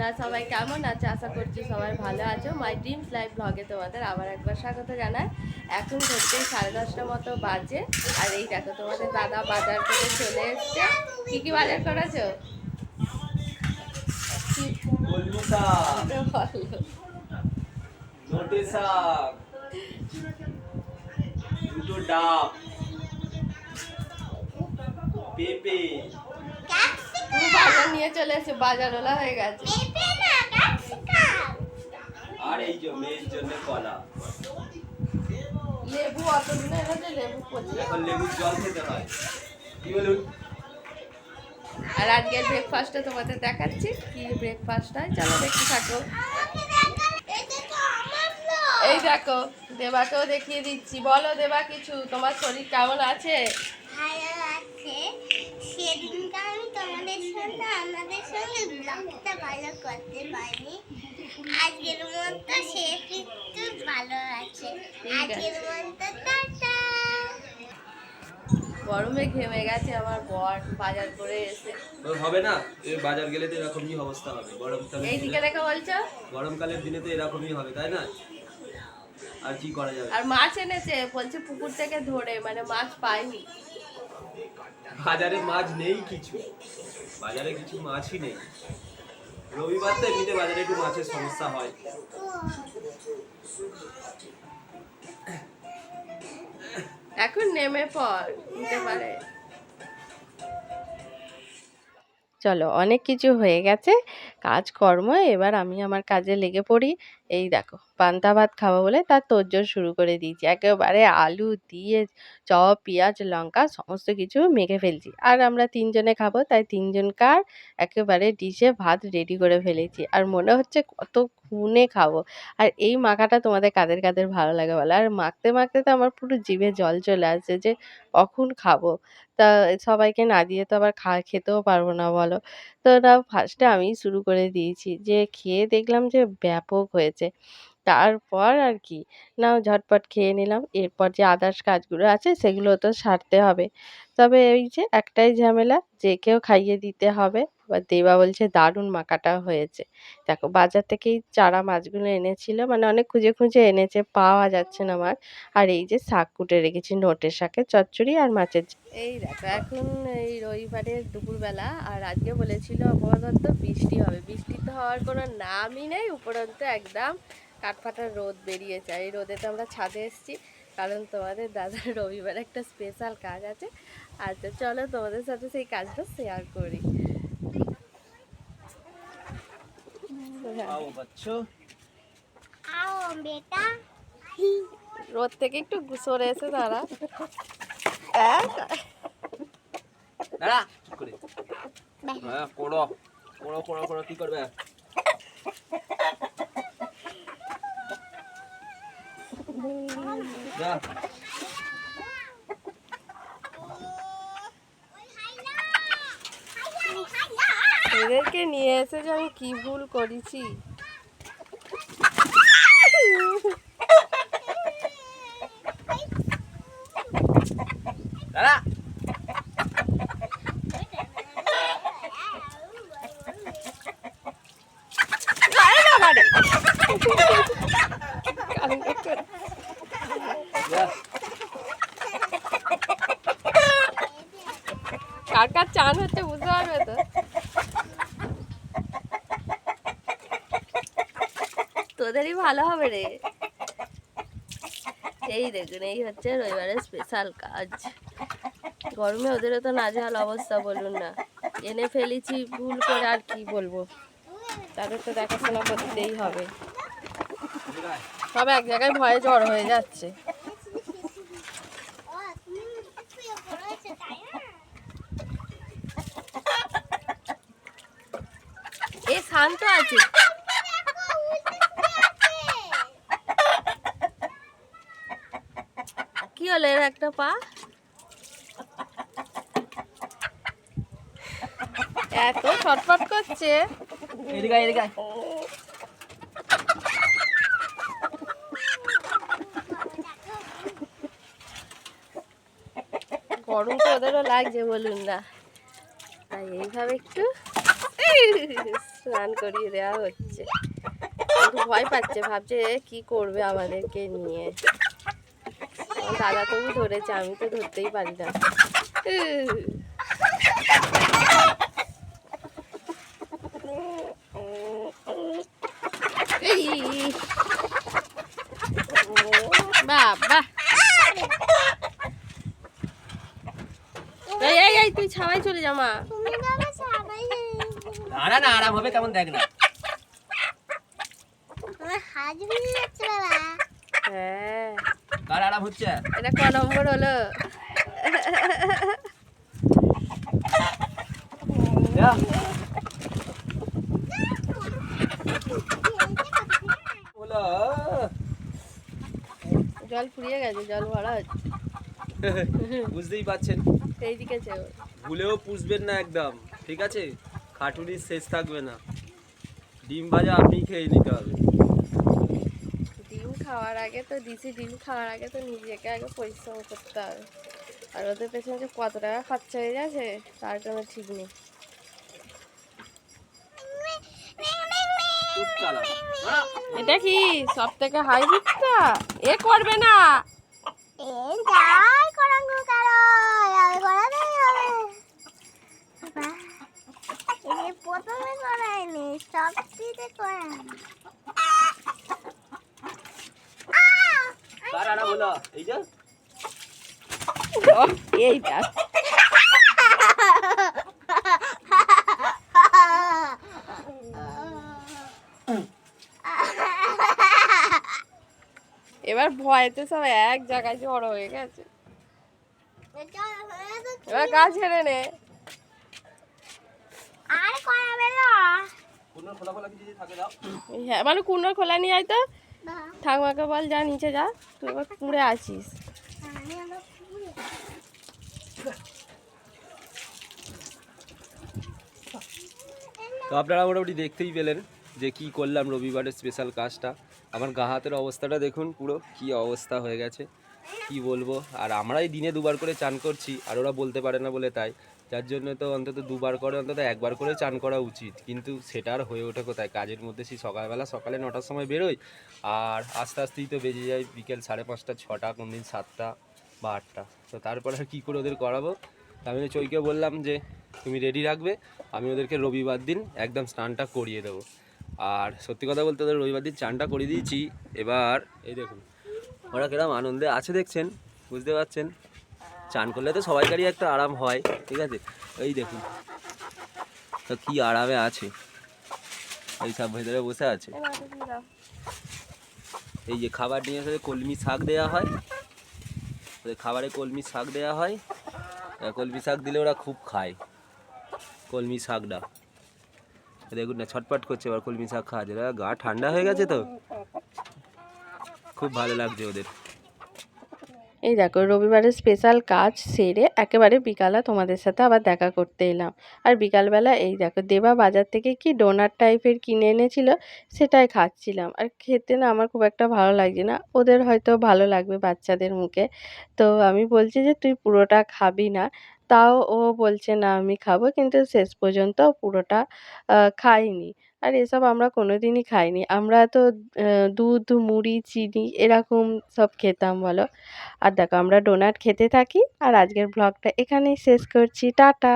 তোমরা সবাই কেমন আছো? আশা করছি সবাই ভালো আছো। মাই ড্রিমস লাইফ ব্লগে তোমাদের আবার একবার স্বাগত জানাই। এখন ঘুরতে 10:30টার মতো বাজে। আর এই দেখো তোমাদের দাদা বাজার করে চলে এসছে। কি কি বাজার করেছো? কলমি শাক, ভালো। নোটে শাক, দুটো ডাব, পেঁপে, তুমি বাজার নিয়ে চলে এসছো, বাজারওয়ালা হয়ে গেছে। আর এই যে মেয়ের জন্য কলা। লেবু অত দিনে এনেছে, লেবু পচে এখন লেবুর জল খেতে হয়। কি বলুন? আর আজকের ব্রেকফাস্টটা তোমাদের দেখাচ্ছি। কি ব্রেকফাস্ট হয় চলো দেখতে থাকো। এই দেখো দেবাকেও দেখিয়ে দিচ্ছি। বলো দেবা কিছু, তোমার শরীর কেমন আছে? ভালো আছে। সেদিনকে আমি তোমাদের সঙ্গে আমাদের সঙ্গে ব্লগটা ভালো করতে পারিনি। আজকের মতো সে কিন্তু ভালো আছে। আজকের মতো টাটা। গরমে ঘেমে গেছে আমার বর বাজার করে এসে। হবে না, এই বাজার গেলে তো এরকমই অবস্থা হবে। গরমকালে এইদিকে রেখে বলছো। গরমকালের দিনে তো এরকমই হবে, তাই না? আর কি করা যাবে? আর মাছ এনেছে, বলছে পুকুর থেকে ধরে, মানে মাছ পাইনি। বাজারে মাছ নেই কিছু, বাজারে কিছু মাছই নেই। রবিবার তো এমনিতে বাজারে একটু মাছের সমস্যা হয়। এখন নেমে পড়, নিতে পারে। চলো অনেক কিছু হয়ে গেছে কাজকর্ম, এবার আমি আমার কাজে লেগে পড়ি। এই দেখো পান্তা ভাত খাবো বলে তার তোড়জোড় শুরু করে দিয়েছি। একেবারে আলু দিয়ে চপ পেঁয়াজ লঙ্কা সমস্ত কিছু মেখে ফেলছি। আর আমরা তিনজনে খাবো, তাই তিনজনকার একেবারে ডিশে ভাত রেডি করে ফেলেছি। আর মনে হচ্ছে কত খুনে খাবো। আর এই মাখাটা তোমাদের কাদের কাদের ভালো লাগে বলো? আর মাখতে মাখতে তো আমার পুরো জিভে জল চলে আসছে যে কখন খাবো। তা সবাইকে না দিয়ে তো আবার খেতেও পারবো না বলো। তো ওটা ফার্স্টে আমিই শুরু করে দিয়েছি, যে খেয়ে দেখলাম যে ব্যাপক হয়েছে। তারপর আর কি, না ঝটপট খেয়ে নিলাম। এরপর যে আদার্স কাজগুলো আছে সেগুলো তো সারতে হবে। তবে এই যে একটাই ঝামেলা, যে কেউ খাইয়ে দিতে হবে। এবার দেবা বলছে দারুণ মাখাটা হয়েছে। দেখো বাজার থেকেই চারা মাছগুলো এনেছিল, মানে অনেক খুঁজে খুঁজে এনেছে, পাওয়া যাচ্ছে না মাছ। আর এই যে শাক কুটে রেখেছি, নোটের শাকের চচ্চড়ি আর মাছের এই দেখো এখন এই রবিবারের দুপুরবেলা। আর আজকে বলেছিল অপরন্ত বৃষ্টি হবে, বৃষ্টি তো হওয়ার কোনো নামই নেই। উপরন্ত একদম কাঠফাটার রোদ বেরিয়েছে। এই রোদে তো আমরা ছাদে এসেছি, কারণ তোমাদের দাদার রবিবার একটা স্পেশাল কাজ আছে। আচ্ছা চলো তোমাদের সাথে সেই কাজটা শেয়ার করি। আও বাচ্চো, আও বেটা। রোদ থেকে একটু সরে এসে দাঁড়া। দাঁড়া চুপ করে। হ্যাঁ কোড়ো কোড়ো কোড়ো কোড়ো, কি করবে? যা। এদেরকে নিয়ে এসে যে আমি কি ভুল করেছি। দাঁড়া। কার কার চান হচ্ছে বুঝতে পারবে তো। তোদেরই ভালো হবে রে। এই দেখুন, এই হচ্ছে রবিবারের স্পেশাল কাজ। গরমে ওদেরও তো নাজেহাল অবস্থা, বলুন না। এনে ফেলেছি ভুল করে, আর কি বলবো। তাদের তো দেখাশোনা করতেই হবে। সব এক জায়গায় ভয়ে জ্বর হয়ে যাচ্ছে। এ শান্ত আছে। কি হলো এর একটা পা? এত ছটফট করছে। এদিকে এদিকে। গরম তো ওদেরও লাগছে, বলুন না। তাই এইভাবে একটু স্নান করিয়ে দেওয়া হচ্ছে। একটু ভয় পাচ্ছে, ভাবছে কি করবে আমাদেরকে নিয়ে। আমার দাদা তবু ধরেছে, আমি তো ধরতেই পারি না। বাবা, এই এই এই তুই ছাওয়াই চলে যা মা। তুমি যাবে সবাই দাঁড়া না, আরাম হবে কেমন দেখ না। আমার হাত ভেঙে যাচ্ছে বাবা। হ্যাঁ, কার আরাম হচ্ছে? এটা ক নম্বর হলো? যা। বলো। জল ফুরিয়ে গেছে, জল ভরা হচ্ছে। বুঝতেই পারছেন, এইদিকে চেয়ে ভুলেও পুষবেন না একদম, ঠিক আছে? খাটুনির শেষ থাকবে না। ডিম ভাজা আপনি খেয়ে নিতে হবে। ডিম খাওয়ার আগে তো ডিম খাওয়ার আগে তো নিজেকে আগে পরিশ্রম করতে হবে। আর ওদের পেছনে যে কত টাকা খরচা হয়ে গেছে তার কোনো ঠিক নেই। খুব চালাক। এটা কি সব থেকে হাই পিকটা? এ করবে না। এ যাই করাঙ্গু কারো আমি করাতেই হবে। বাহ, এই প্রথমে করাইনি, সব দিতে করাই। কার আরাম হলো? এই যে ও, এইটা এবার ভয়েতে সব এক জায়গায় জড়ো হয়ে গেছে। এবার গা ছেড়ে নে। আর করাবে না। কোনো খোলা খোলা কিছু যদি থাকে দাও। হ্যাঁ, মানে কুনোর খোলা নিয়ে আয় তো। বাহ, ঠাকুমাকে বল যা নিচে যা, তুই এবার পুড়ে আসিস। আমি আবার পুরো তো আপনারা মোটামুটি দেখতেই পেলেন যে কি করলাম রবিবারের স্পেশাল কাজটা। আমার গা হাতের অবস্থাটা দেখুন, পুরো কি অবস্থা হয়ে গেছে, কি বলবো। আর আমরাই দিনে দুবার করে চান করছি, আর ওরা বলতে পারে না বলে তাই। যার জন্য তো অন্তত দুবার করে, অন্তত একবার করে চান করা উচিত, কিন্তু সেটা আর হয়ে ওঠে কোথায়। কাজের মধ্যে সেই সকালে 9টার সময় বেরোই, আর আস্তে আস্তেই তো বেজে যায় বিকেল 5:30, 6টা, কোন দিন 7টা বা 8টা। তো তারপরে আর কী করে ওদের করাবো। তা আমি চৈকে বললাম যে তুমি রেডি রাখবে, আমি ওদেরকে রবিবার দিন একদম স্নানটা করিয়ে দেবো। আর সত্যি কথা বলতে ওদের রবিবার দিন চানটা করিয়ে দিয়েছি। এবার এই দেখুন ওরা কিরম আনন্দে আছে দেখছেন, বুঝতে পারছেন। চান করলে তো সবাইকারই একটা আরাম হয়, ঠিক আছে? এই দেখুন তো কি আরামে আছে, এই সব ভেতরে বসে আছে। এই যে খাবার নিয়ে এসে কলমি শাক দেওয়া হয়, ওদের খাবারে কলমি শাক দেওয়া হয়। কলমি শাক দিলে ওরা খুব খায় কলমি শাকটা। দেখুন না ছটপট করছে, এবার কলমি শাক খাওয়া যায়, গা ঠান্ডা হয়ে গেছে তো, খুব ভালো লাগছে ওদের। এই দেখো রবিবারের স্পেশাল কাজ সেরে একেবারে বিকালে তোমাদের সাথে আবার দেখা করতে এলাম। আর বিকালবেলা এই দেখো দেবা বাজার থেকে কি ডোনাট টাইপের কিনে এনেছিল, সেটাই খাচ্ছিলাম। আর খেতে না আমার খুব একটা ভালো লাগছে না, ওদের হয়তো ভালো লাগবে বাচ্চাদের মুখে। তো আমি বলছি যে তুই পুরোটা খাবি না, তাও ও বলছে না আমি খাবো, কিন্তু শেষ পর্যন্ত পুরোটা খাইনি। আর এসব আমরা কোনোদিনই খাইনি, আমরা তো দুধ মুড়ি চিনি এরকম সব খেতাম বলো। আর দেখো আমরা ডোনাট খেতে থাকি। আর আজকের ব্লগটা এখানেই শেষ করছি, টাটা।